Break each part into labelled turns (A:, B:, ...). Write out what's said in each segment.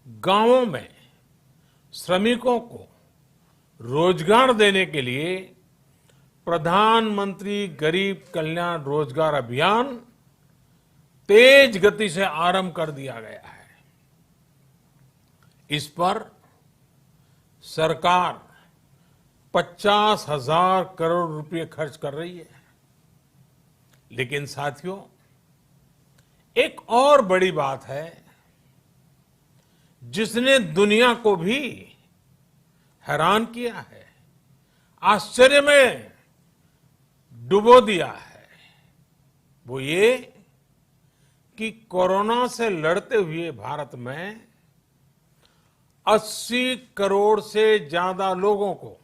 A: गांवों में श्रमिकों को रोजगार देने के लिए प्रधानमंत्री गरीब कल्याण रोजगार अभियान तेज गति से आरंभ कर दिया गया है। इस पर सरकार 50,000 करोड़ रुपए खर्च कर रही है। लेकिन साथियों, एक और बड़ी बात है जिसने दुनिया को भी हैरान किया है, आश्चर्य में डुबो दिया है। वो ये कि कोरोना से लड़ते हुए भारत में 80 करोड़ से ज्यादा लोगों को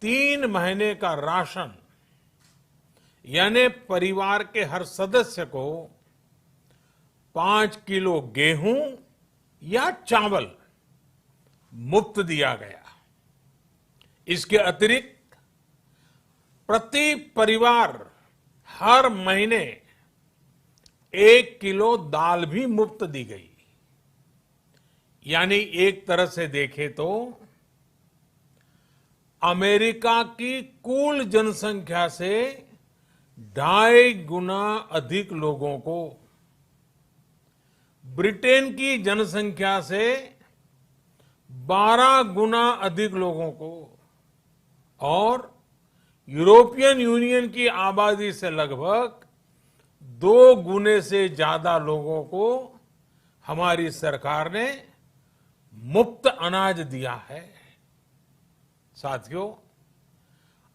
A: 3 महीने का राशन, यानी परिवार के हर सदस्य को 5 किलो गेहूं या चावल मुफ्त दिया गया। इसके अतिरिक्त प्रति परिवार हर महीने 1 किलो दाल भी मुफ्त दी गई। यानी एक तरह से देखें तो अमेरिका की कुल जनसंख्या से 2.5 गुना अधिक लोगों को, ब्रिटेन की जनसंख्या से 12 गुना अधिक लोगों को और यूरोपियन यूनियन की आबादी से लगभग 2 गुने से ज्यादा लोगों को हमारी सरकार ने मुफ्त अनाज दिया है। साथियों,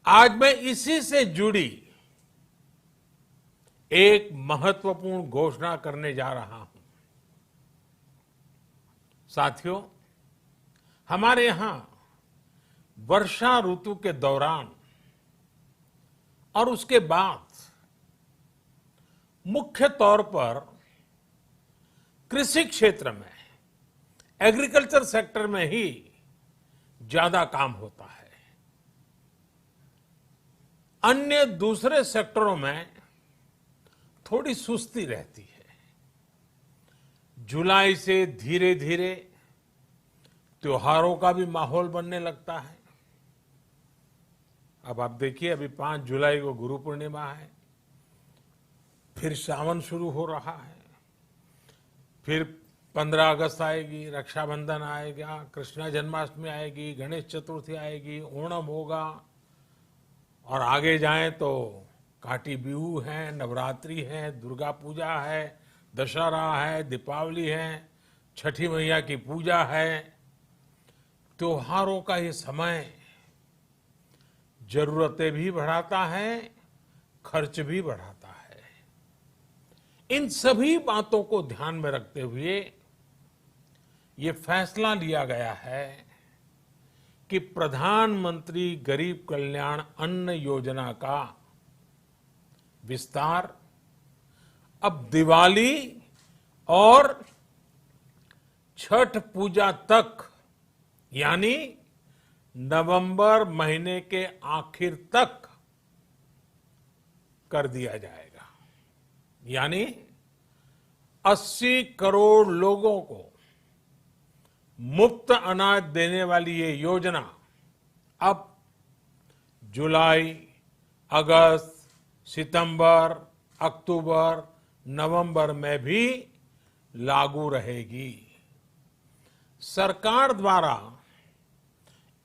A: आज मैं इसी से जुड़ी एक महत्वपूर्ण घोषणा करने जा रहा हूं। साथियों, हमारे यहां वर्षा ऋतु के दौरान और उसके बाद मुख्य तौर पर कृषि क्षेत्र में, एग्रीकल्चर सेक्टर में ही ज्यादा काम होता है। अन्य दूसरे सेक्टरों में थोड़ी सुस्ती रहती है। जुलाई से धीरे धीरे त्योहारों का भी माहौल बनने लगता है। अब आप देखिए, अभी 5 जुलाई को गुरु पूर्णिमा है, फिर सावन शुरू हो रहा है, फिर 15 अगस्त आएगी, रक्षाबंधन आएगा, कृष्ण जन्माष्टमी आएगी, गणेश चतुर्थी आएगी, ओणम होगा और आगे जाएं तो काटी बिहू है, नवरात्रि है, दुर्गा पूजा है, दशहरा है, दीपावली है, छठी मैया की पूजा है। त्योहारों का ये समय जरूरतें भी बढ़ाता है, खर्च भी बढ़ाता है। इन सभी बातों को ध्यान में रखते हुए ये फैसला लिया गया है कि प्रधानमंत्री गरीब कल्याण अन्न योजना का विस्तार अब दिवाली और छठ पूजा तक, यानी नवंबर महीने के आखिर तक कर दिया जाएगा। यानी 80 करोड़ लोगों को मुफ्त अनाज देने वाली ये योजना अब जुलाई, अगस्त, सितंबर, अक्टूबर, नवंबर में भी लागू रहेगी। सरकार द्वारा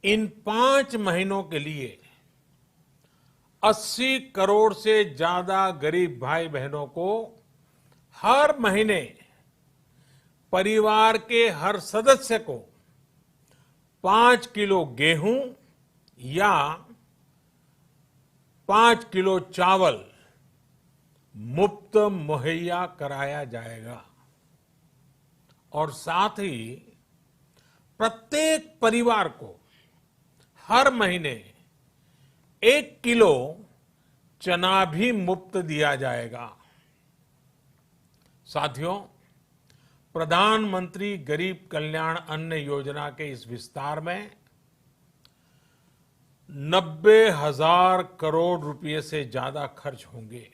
A: इन 5 महीनों के लिए 80 करोड़ से ज्यादा गरीब भाई बहनों को हर महीने परिवार के हर सदस्य को 5 किलो गेहूं या 5 किलो चावल मुफ्त मुहैया कराया जाएगा। और साथ ही प्रत्येक परिवार को हर महीने 1 किलो चना भी मुफ्त दिया जाएगा। साथियों, प्रधानमंत्री गरीब कल्याण अन्न योजना के इस विस्तार में 90,000 करोड़ रुपए से ज्यादा खर्च होंगे।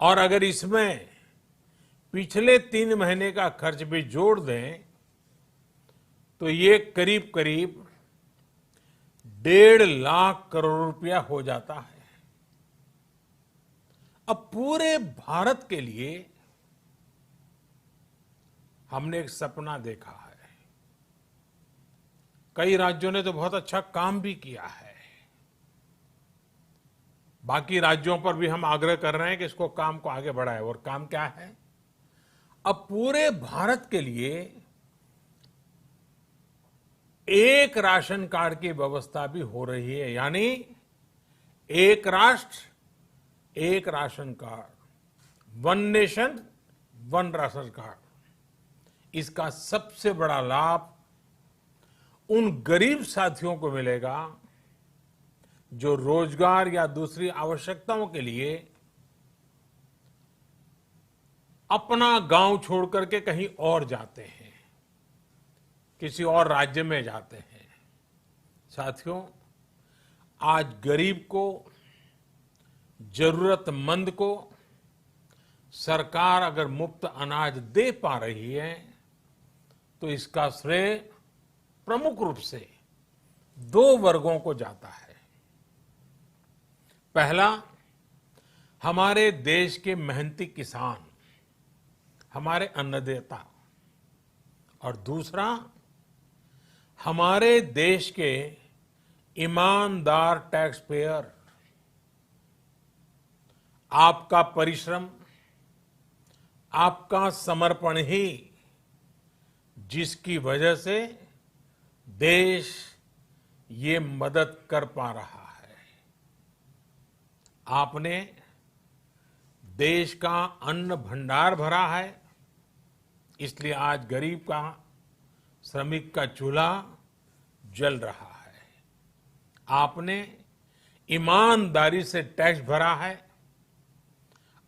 A: और अगर इसमें पिछले 3 महीने का खर्च भी जोड़ दें तो ये करीब करीब 1.5 लाख करोड़ रुपया हो जाता है। अब पूरे भारत के लिए हमने एक सपना देखा है। कई राज्यों ने तो बहुत अच्छा काम भी किया है। बाकी राज्यों पर भी हम आग्रह कर रहे हैं कि इसको काम को आगे बढ़ाएं। और काम क्या है? अब पूरे भारत के लिए एक राशन कार्ड की व्यवस्था भी हो रही है, यानी एक राष्ट्र एक ration card, one nation one ration card. इसका सबसे बड़ा लाभ उन गरीब साथियों को मिलेगा जो रोजगार या दूसरी आवश्यकताओं के लिए अपना गांव छोड़ करके कहीं और जाते हैं, किसी और राज्य में जाते हैं। साथियों, आज गरीब को, जरूरतमंद को सरकार अगर मुफ्त अनाज दे पा रही है तो इसका श्रेय प्रमुख रूप से 2 वर्गों को जाता है। पहला, हमारे देश के मेहनती किसान, हमारे अन्नदाता, और दूसरा हमारे देश के ईमानदार टैक्स पेयर। आपका परिश्रम, आपका समर्पण ही जिसकी वजह से देश ये मदद कर पा रहा है। आपने देश का अन्न भंडार भरा है, इसलिए आज गरीब का, श्रमिक का चूल्हा जल रहा है। आपने ईमानदारी से टैक्स भरा है,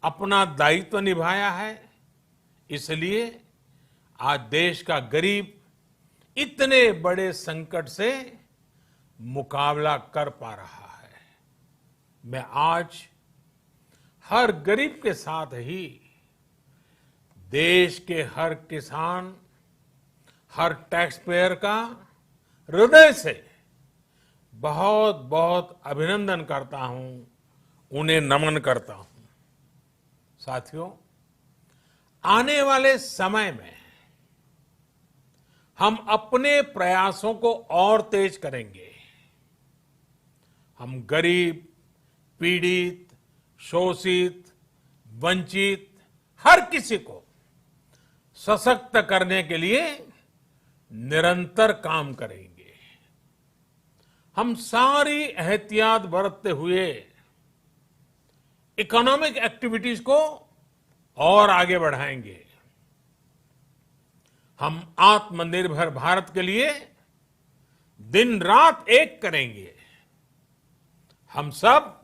A: अपना दायित्व निभाया है, इसलिए आज देश का गरीब इतने बड़े संकट से मुकाबला कर पा रहा है। मैं आज हर गरीब के साथ ही देश के हर किसान, हर टैक्स पेयर का हृदय से बहुत बहुत अभिनंदन करता हूं, उन्हें नमन करता हूं। साथियों, आने वाले समय में हम अपने प्रयासों को और तेज करेंगे। हम गरीब, पीड़ित, शोषित, वंचित हर किसी को सशक्त करने के लिए निरंतर काम करेंगे। हम सारी एहतियात बरतते हुए इकोनॉमिक एक्टिविटीज को और आगे बढ़ाएंगे। हम आत्मनिर्भर भारत के लिए दिन रात एक करेंगे। हम सब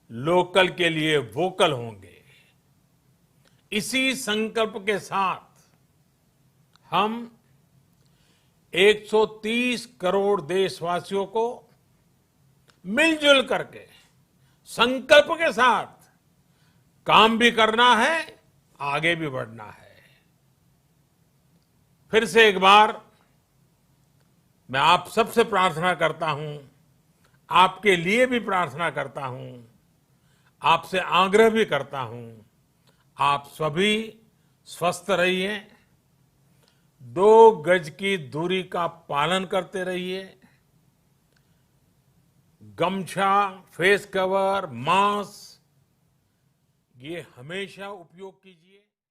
A: लोकल के लिए वोकल होंगे। इसी संकल्प के साथ हम 130 करोड़ देशवासियों को मिलजुल करके संकल्प के साथ काम भी करना है, आगे भी बढ़ना है। फिर से एक बार मैं आप सबसे प्रार्थना करता हूं, आपके लिए भी प्रार्थना करता हूं, आपसे आग्रह भी करता हूं, आप सभी स्वस्थ रहिए, 2 गज की दूरी का पालन करते रहिए, गमछा, फेस कवर, मास्क ये हमेशा उपयोग कीजिए।